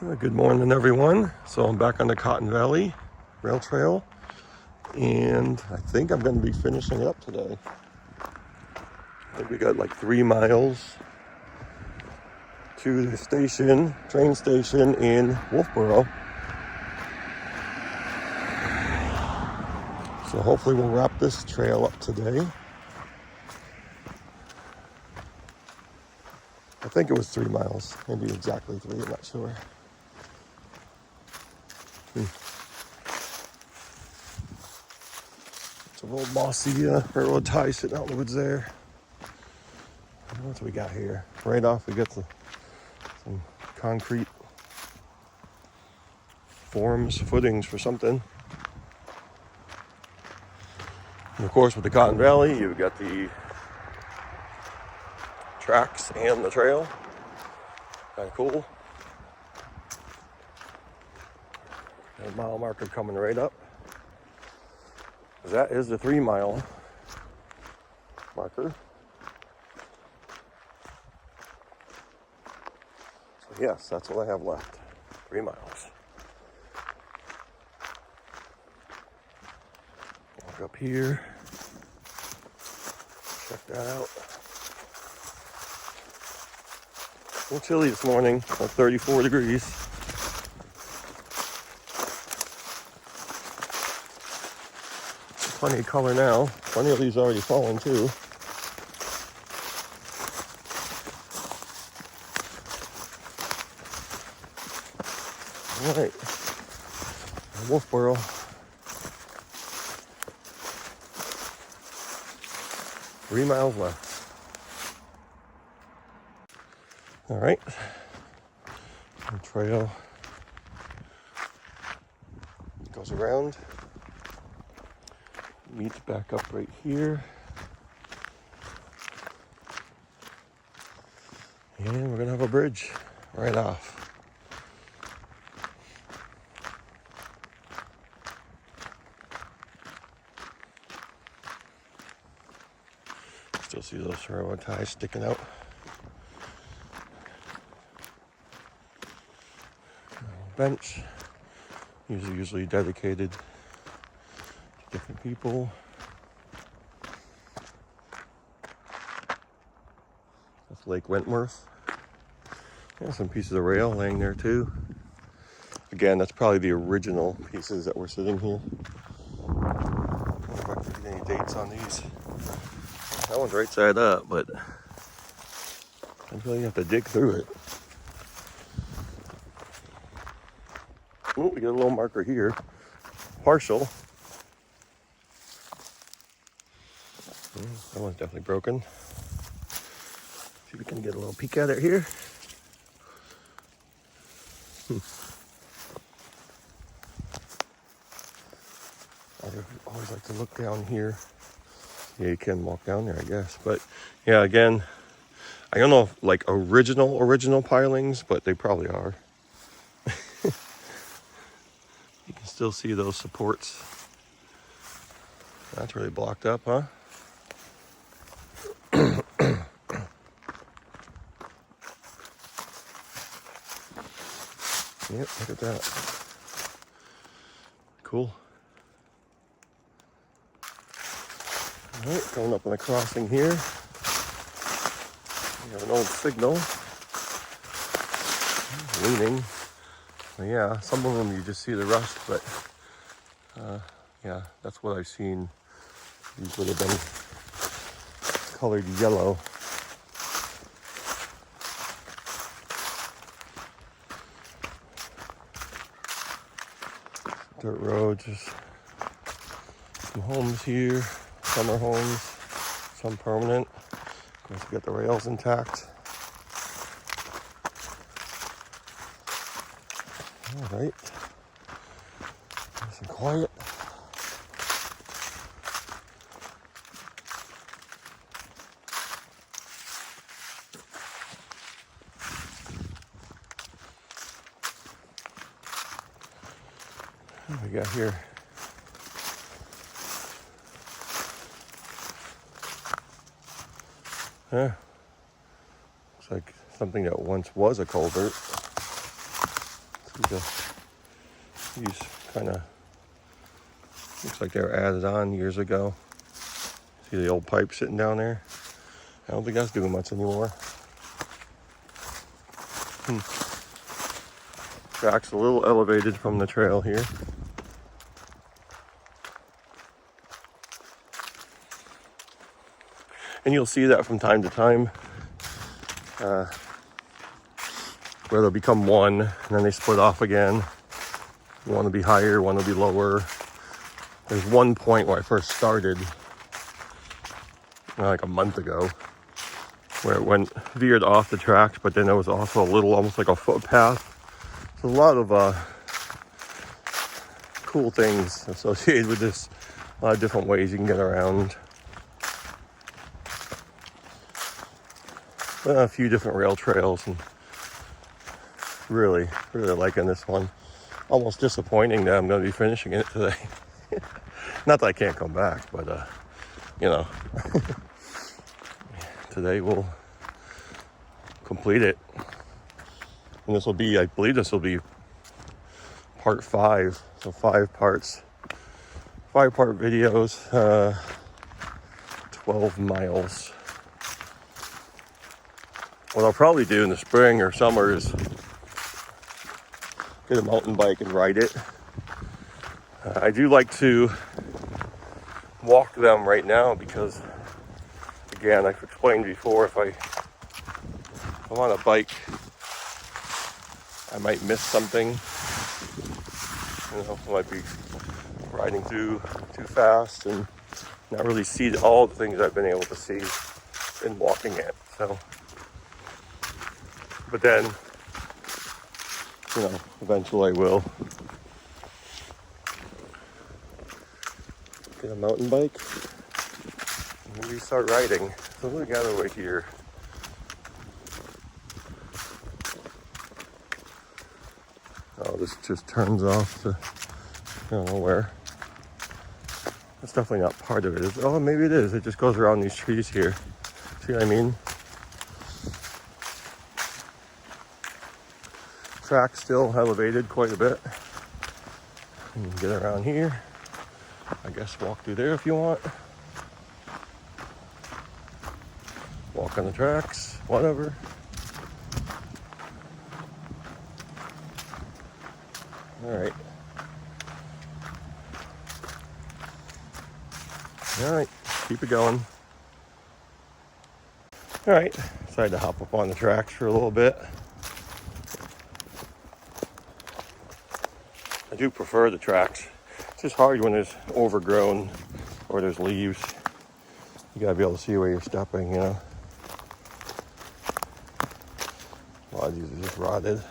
Good morning, everyone. So I'm back on the Cotton Valley Rail Trail, and I think I'm going to be finishing it up today. I think we got like 3 miles to the station, train station in Wolfeboro. So hopefully we'll wrap this trail up today. I think it was 3 miles, maybe exactly 3, I'm not sure. It's a little mossy railroad tie sitting out in the woods there. What do we got here? Right off, we got some concrete forms, footings for something. And of course, with the Cotton Valley, you've got the tracks and the trail. Kind of cool. Got a mile marker coming right up. That is the 3 mile marker. So yes, that's what I have left. 3 miles. Walk up here. Check that out. A little chilly this morning, about 34 degrees. Plenty of color now. Plenty of leaves already falling too. All right, Wolfeboro. Three miles left. All right, the trail goes around, meets back up right here, and we're gonna have a bridge right off. Still see those railroad ties sticking out. Bench, usually dedicated to different people. That's Lake Wentworth. And some pieces of rail laying there too. Again, that's probably the original pieces that were sitting here. I don't know if I can read any dates on these. That one's right side up, but I feel like you have to dig through it. Oh, we got a little marker here. Partial. That one's definitely broken. See if we can get a little peek at it here. I always like to look down here. Yeah, you can walk down there, I guess. But yeah, again, I don't know if like original pilings, but they probably are. You can still see those supports. That's really blocked up, huh? Yep, look at that. Cool. All right, going up on the crossing here. We have an old signal. Leaning. Well, yeah, some of them you just see the rust, but yeah, that's what I've seen. These would have been colored yellow. Dirt road, just some homes here, summer homes, some permanent. Of course, we got the rails intact. All right, nice and quiet. What do we got here? Looks like something that once was a culvert. These kind of looks like they were added on years ago. See the old pipe sitting down there? I don't think that's doing much anymore. Track's a little elevated from the trail here. And you'll see that from time to time, where they'll become one, and then they split off again. One will be higher, one will be lower. There's one point where I first started, like a month ago, where it veered off the tracks, but then there was also a little, almost like a footpath. So a lot of cool things associated with this. A lot of different ways you can get around. A few different rail trails, and really liking this one. Almost disappointing that I'm going to be finishing it today. Not that I can't come back, but you know, today we'll complete it. And this will be, I believe this will be part 5. So 5 parts, 5-part videos, 12 miles. What I'll probably do in the spring or summer is get a mountain bike and ride it. I do like to walk them right now because, again, I've explained before, if I'm on a bike, I might miss something. You know, I might be riding through too fast and not really see all the things I've been able to see in walking it. So, but then, you know, eventually I will get a mountain bike and maybe start riding. So we got over here. Oh, this just turns off to, I don't know where. That's definitely not part of it. Oh, maybe it is. It just goes around these trees here. See what I mean? Track still elevated quite a bit. You can get around here. I guess walk through there if you want. Walk on the tracks, whatever. Alright. Alright, keep it going. Alright, decided to hop up on the tracks for a little bit. I do prefer the tracks. It's just hard when there's overgrown or there's leaves. You gotta be able to see where you're stepping, you know. A lot of these are just rotted,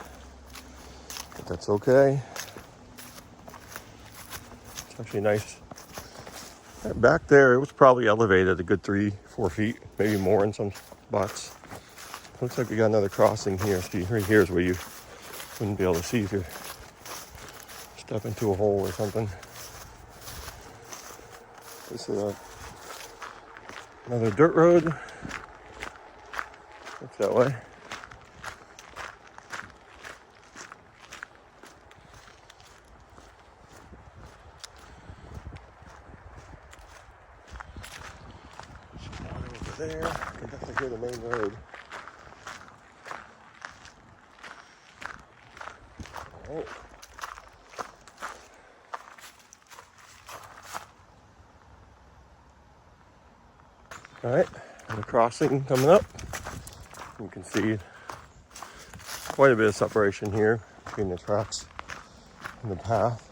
but that's okay. It's actually nice. Back there, it was probably elevated a good 3-4 feet, maybe more in some spots. Looks like we got another crossing here. See, right here is where you wouldn't be able to see if you step into a hole or something. This is another dirt road. Looks that way. Over there, I can definitely hear the main road. Oh. All right, and the crossing coming up. You can see quite a bit of separation here between the tracks and the path.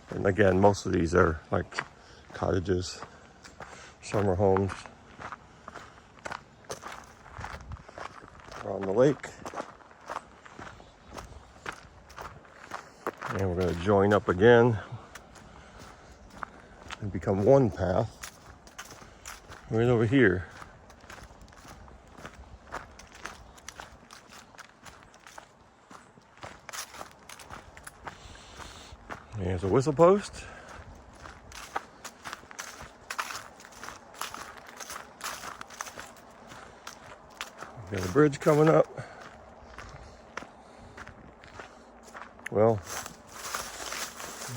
And again, most of these are like cottages, summer homes around the lake. And we're going to join up again and become one path right over here. There's a whistle post. Got a bridge coming up. Well,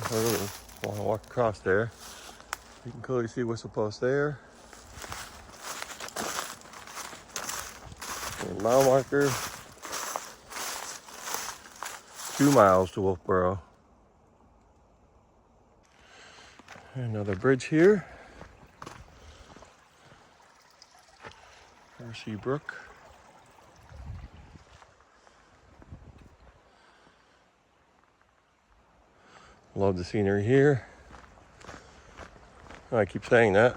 I really want to walk across there. You can clearly see whistle post there. And mile marker. 2 miles to Wolfeboro. Another bridge here. Hershey Brook. Love the scenery here. I keep saying that.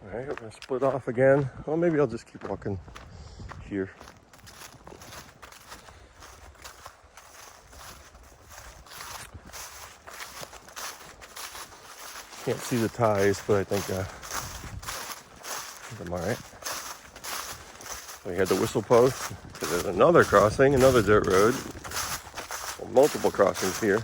All right, we're gonna split off again. Well, maybe I'll just keep walking here. Can't see the ties, but I think I'm all right. We had the whistle post. There's another crossing, another dirt road. Well, multiple crossings here.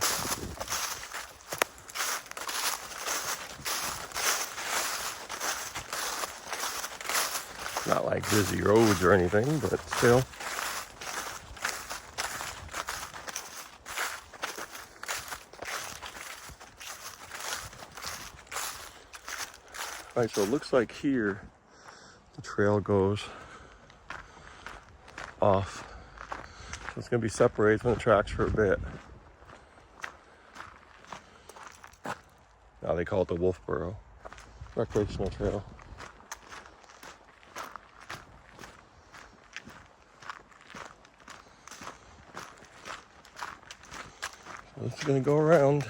Not like busy roads or anything, but still. All right, so it looks like here the trail goes off. So it's gonna be separated from the tracks for a bit. Now they call it the Wolfeboro Recreational Trail. So it's gonna go around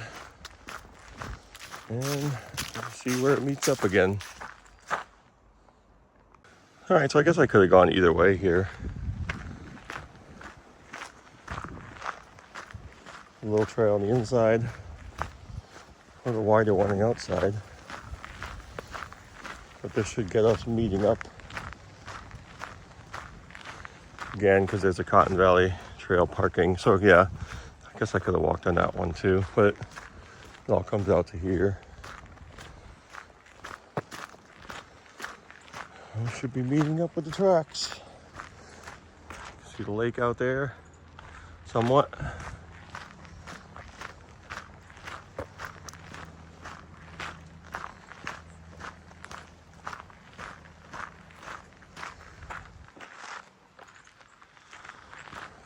and see where it meets up again. All right, so I guess I could have gone either way here. A little trail on the inside, or the wider one on the outside. But this should get us meeting up again, because there's a Cotton Valley Trail parking. So yeah, I guess I could have walked on that one too, but it all comes out to here. We should be meeting up with the tracks. See the lake out there, somewhat.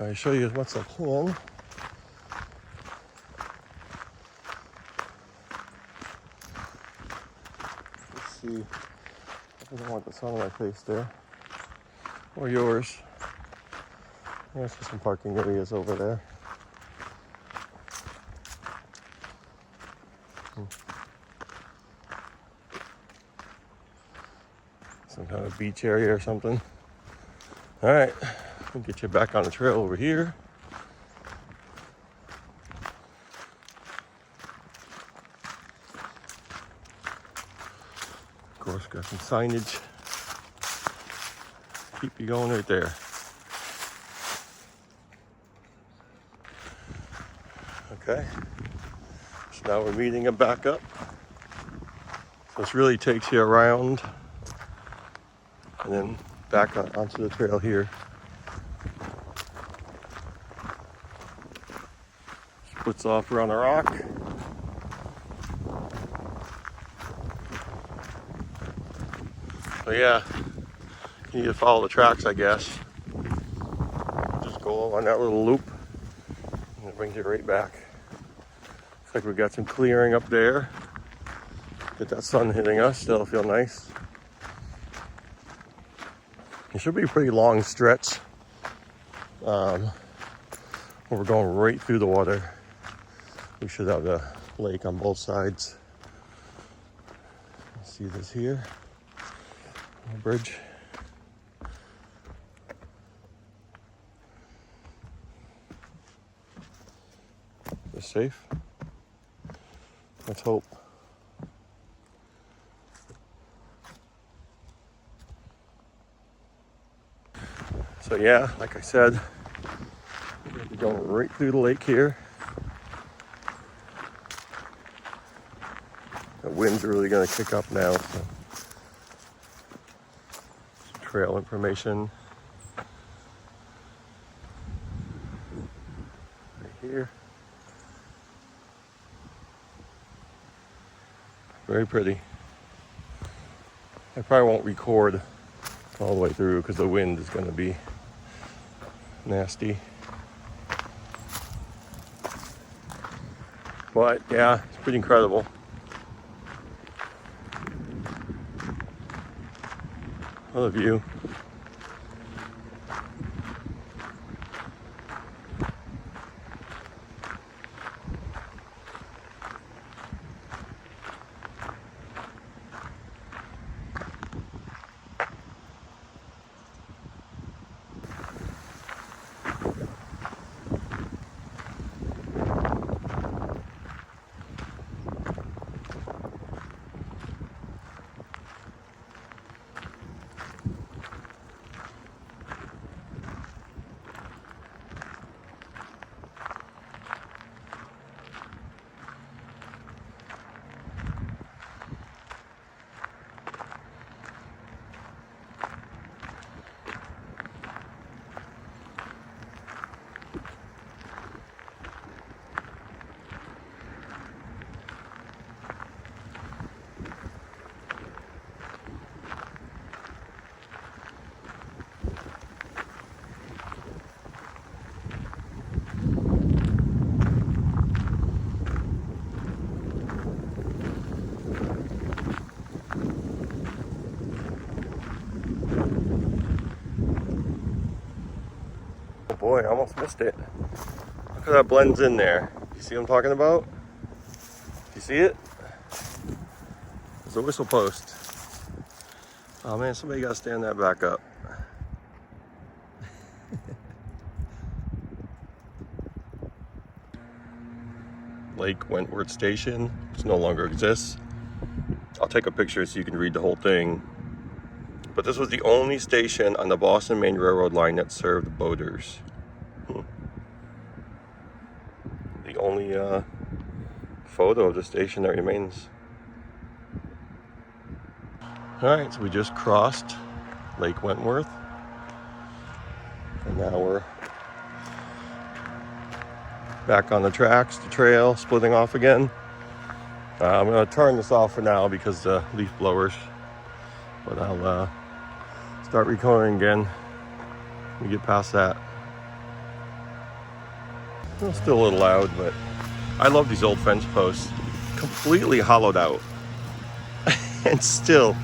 I'll show you as much as I can. Let's see. I don't want the sun on my face there. Or yours. There's some parking areas over there. Some kind of beach area or something. All right, we'll get you back on the trail over here. Of course, got some signage. Keep you going right there. Okay, so now we're meeting them back up. So this really takes you around and then back onto the trail here. Splits off around the rock. So yeah, you need to follow the tracks, I guess. Just go on that little loop and it brings you right back. Looks like we got some clearing up there. Get that sun hitting us, that'll feel nice. It should be a pretty long stretch. Where we're going right through the water. We should have the lake on both sides. See this here, bridge. Is safe? Let's hope. So yeah, like I said, we're going to be going right through the lake here. The wind's really gonna kick up now. So. Trail information. Right here. Very pretty. I probably won't record all the way through because the wind is gonna be nasty. But yeah, it's pretty incredible. What a view. Oh boy, I almost missed it. Look how that blends in there. You see what I'm talking about? You see it? There's a whistle post. Oh man, somebody gotta stand that back up. Lake Wentworth Station, which no longer exists. I'll take a picture so you can read the whole thing. But this was the only station on the Boston Maine Railroad line that served boaters. The only photo of the station that remains. Alright, so we just crossed Lake Wentworth. And now we're back on the tracks, the trail, splitting off again. I'm going to turn this off for now because the leaf blowers. But I'll start recording again when we get past that. It's still a little loud, but I love these old fence posts. Completely hollowed out. And still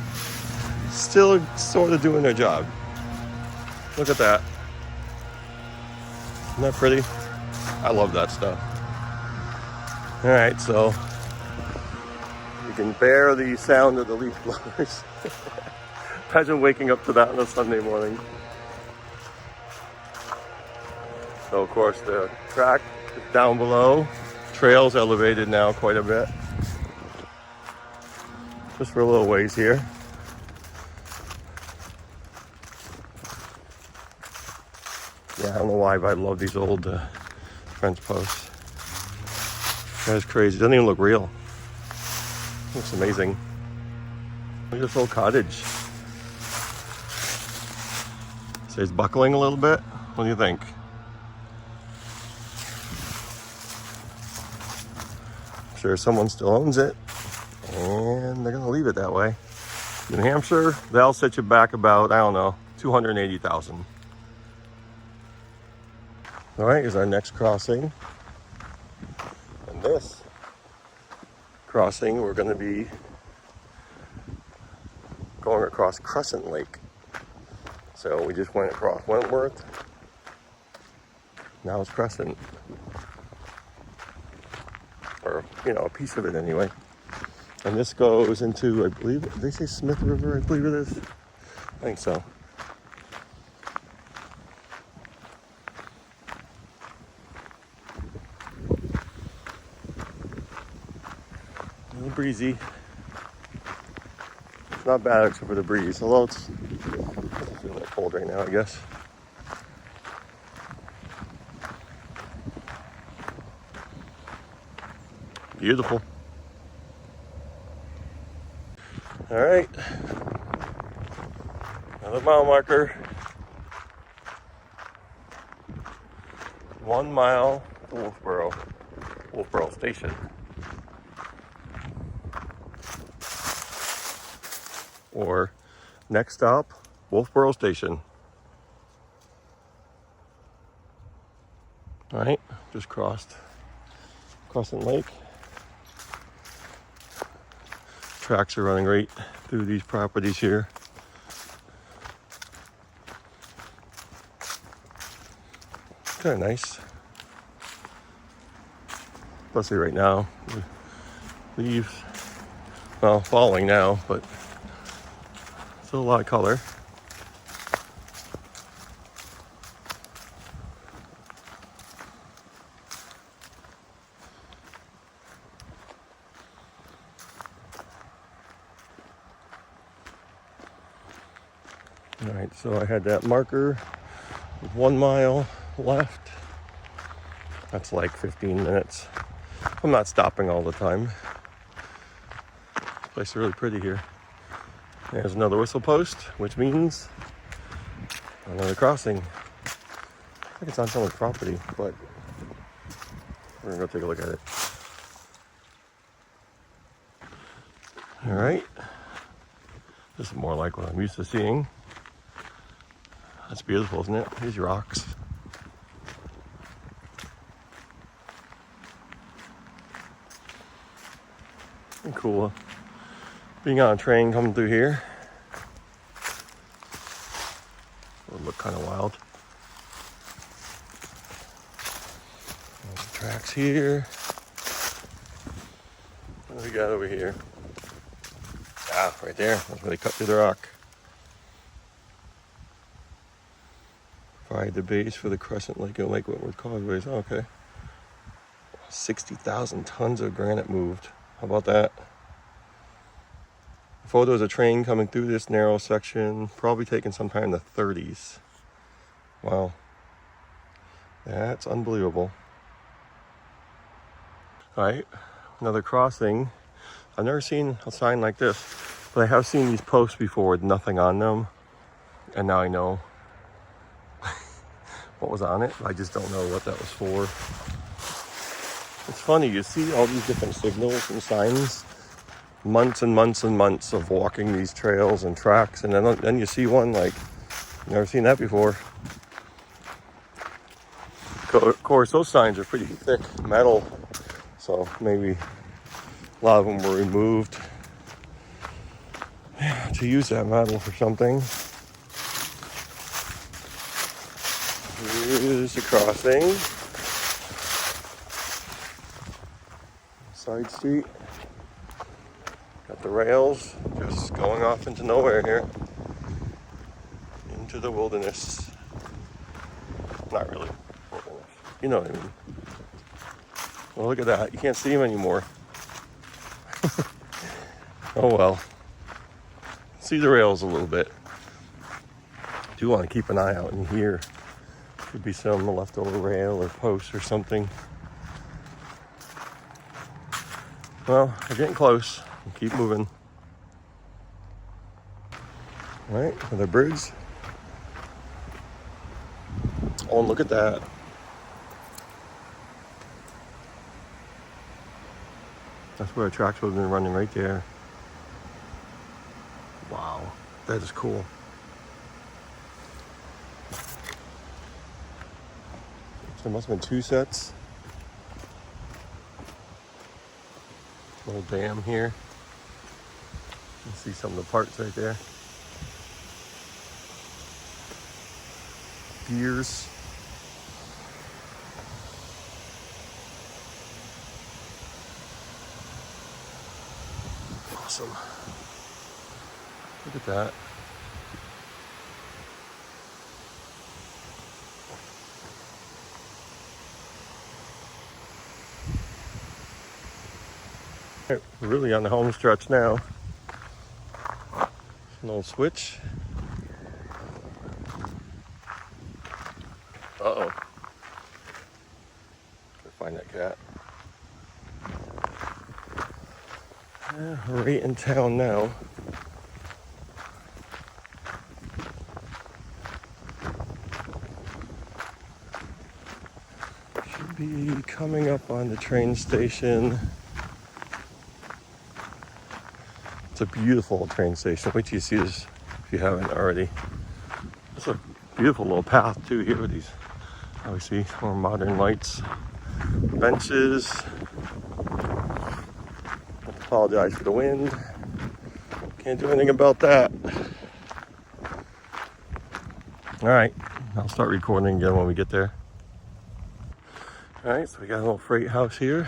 sort of doing their job. Look at that. Isn't that pretty? I love that stuff. All right, so you can bear the sound of the leaf blowers. Imagine waking up to that on a Sunday morning. So of course the track is down below. Trail's elevated now quite a bit. Just for a little ways here. Yeah, I don't know why, but I love these old fence posts. That is crazy. It doesn't even look real. It looks amazing. Look at this old cottage. So it's buckling a little bit. What do you think? I'm sure someone still owns it, and they're gonna leave it that way. New Hampshire, they'll set you back about, I don't know, $280,000. All right, here's our next crossing. And this crossing, we're gonna be going across Crescent Lake. So we just went across Wentworth. Now it's Crescent. Or, you know, a piece of it anyway. And this goes into, I believe, did they say Smith River? I believe it is. I think so. A little breezy. It's not bad except for the breeze, although it's feeling a bit cold right now, I guess. Beautiful. All right, another mile marker. 1 mile to Wolfeboro Station. Or next stop, Wolfeboro Station. All right, just crossed Crescent Lake. Tracks are running right through these properties here. Kind of nice, especially right now. Leaves, well, falling now, but still a lot of color. All right, so I had that marker with 1 mile left. That's like 15 minutes. I'm not stopping all the time. This place is really pretty here. There's another whistle post, which means another crossing. I think it's on someone's property, but we're gonna go take a look at it. All right, this is more like what I'm used to seeing. That's beautiful, isn't it? These rocks. And cool. Being on a train coming through here would look kind of wild. Tracks here. What do we got over here? Ah, right there. That's where they cut through the rock. Provide the base for the Crescent Lake and Lake Whitworth causeways. Oh, okay. 60,000 tons of granite moved. How about that? Photos of a train coming through this narrow section, probably taken sometime in the 30s. Wow. That's unbelievable. All right, another crossing. I've never seen a sign like this, but I have seen these posts before with nothing on them. And now I know what was on it. I just don't know what that was for. It's funny, you see all these different signals and signs, months and months and months of walking these trails and tracks, and then you see one like, never seen that before. Of course, those signs are pretty thick metal, so maybe a lot of them were removed to use that metal for something. Here's the crossing. Side street. Got the rails just going off into nowhere here. Into the wilderness. Not really wilderness. You know what I mean. Well, look at that. You can't see them anymore. Oh well. See the rails a little bit. Do want to keep an eye out in here. Could be some leftover rail or post or something. Well, we're getting close. We'll keep moving. All right, another bridge. Oh, and look at that. That's where the tracks would have been running right there. Wow, that is cool. There must have been 2 sets. Little dam here. You can see some of the parts right there. Gears. Awesome. Look at that. We're really on the home stretch now. An old switch. Uh-oh. Gotta find that cat. Yeah, we're right in town now. coming up on the train station. It's a beautiful train station. Wait till you see this if you haven't already. It's a beautiful little path too here with these, obviously, more modern lights, benches. I apologize for the wind. Can't do anything about that. All right, I'll start recording again when we get there. All right, so we got a little freight house here.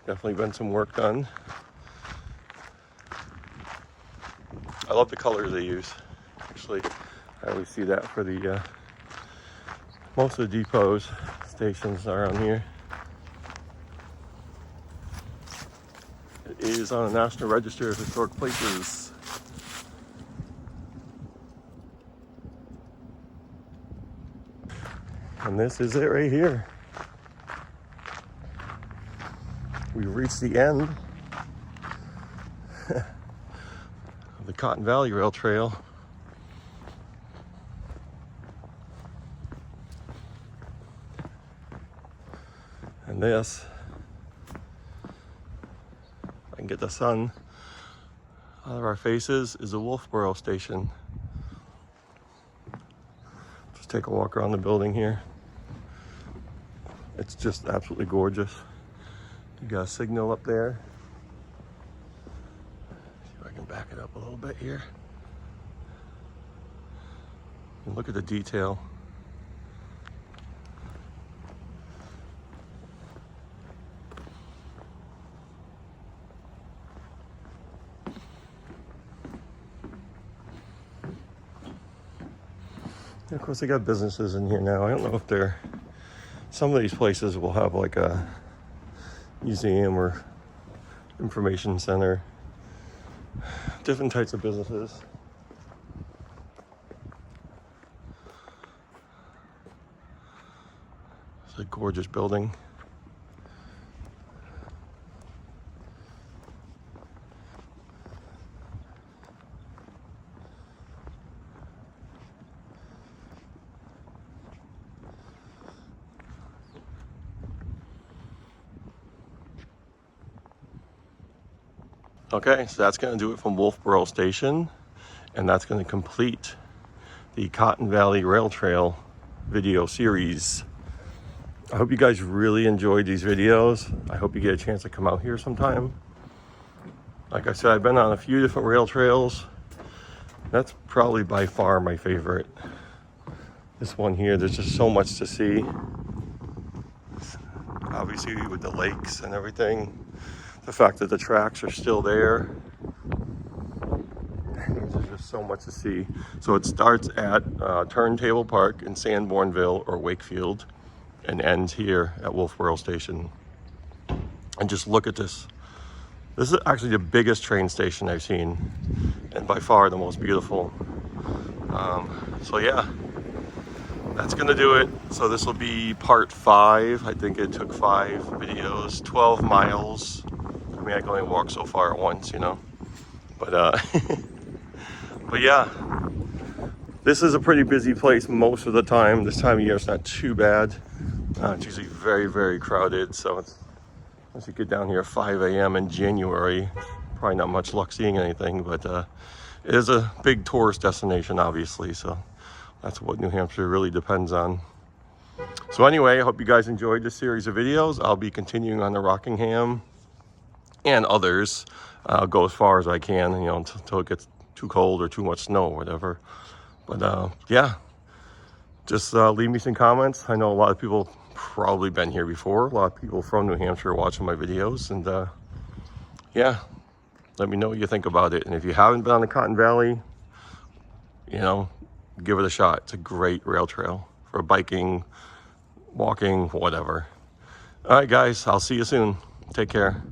Definitely been some work done. I love the colors they use. Actually, I always see that for the most of the depots, stations around here. It is on the National Register of Historic Places. And this is it right here. We've reached the end of the Cotton Valley Rail Trail. And this, if I can get the sun out of our faces, is the Wolfeboro Station. Just take a walk around the building here. It's just absolutely gorgeous. You got a signal up there. See if I can back it up a little bit here. And look at the detail. And of course, they got businesses in here now. I don't know if they're, some of these places will have like a museum or information center, different types of businesses. It's a gorgeous building. Okay, so that's going to do it from Wolfeboro Station, and that's going to complete the Cotton Valley Rail Trail video series. I hope you guys really enjoyed these videos. I hope you get a chance to come out here sometime. Like I said, I've been on a few different rail trails. That's probably by far my favorite. This one here, there's just so much to see. Obviously with the lakes and everything. The fact that the tracks are still there. There's just so much to see. So it starts at Turntable Park in Sanbornville or Wakefield and ends here at Wolfeboro Station. And just look at this. This is actually the biggest train station I've seen, and by far the most beautiful. So yeah, that's gonna do it. So this will be part 5. I think it took 5 videos, 12 miles. I mean, I can only walk so far at once, you know. But but yeah, this is a pretty busy place most of the time. This time of year, it's not too bad. It's usually very, very crowded. So it's, once you get down here at 5 a.m. in January, probably not much luck seeing anything. But it is a big tourist destination, obviously. So that's what New Hampshire really depends on. So anyway, I hope you guys enjoyed this series of videos. I'll be continuing on the Rockingham and others. I'll go as far as I can, you know, until it gets too cold or too much snow or whatever. But yeah, just leave me some comments. I know a lot of people probably been here before. A lot of people from New Hampshire watching my videos. And yeah, let me know what you think about it. And if you haven't been on the Cotton Valley, you know, give it a shot. It's a great rail trail for biking, walking, whatever. All right, guys, I'll see you soon. Take care.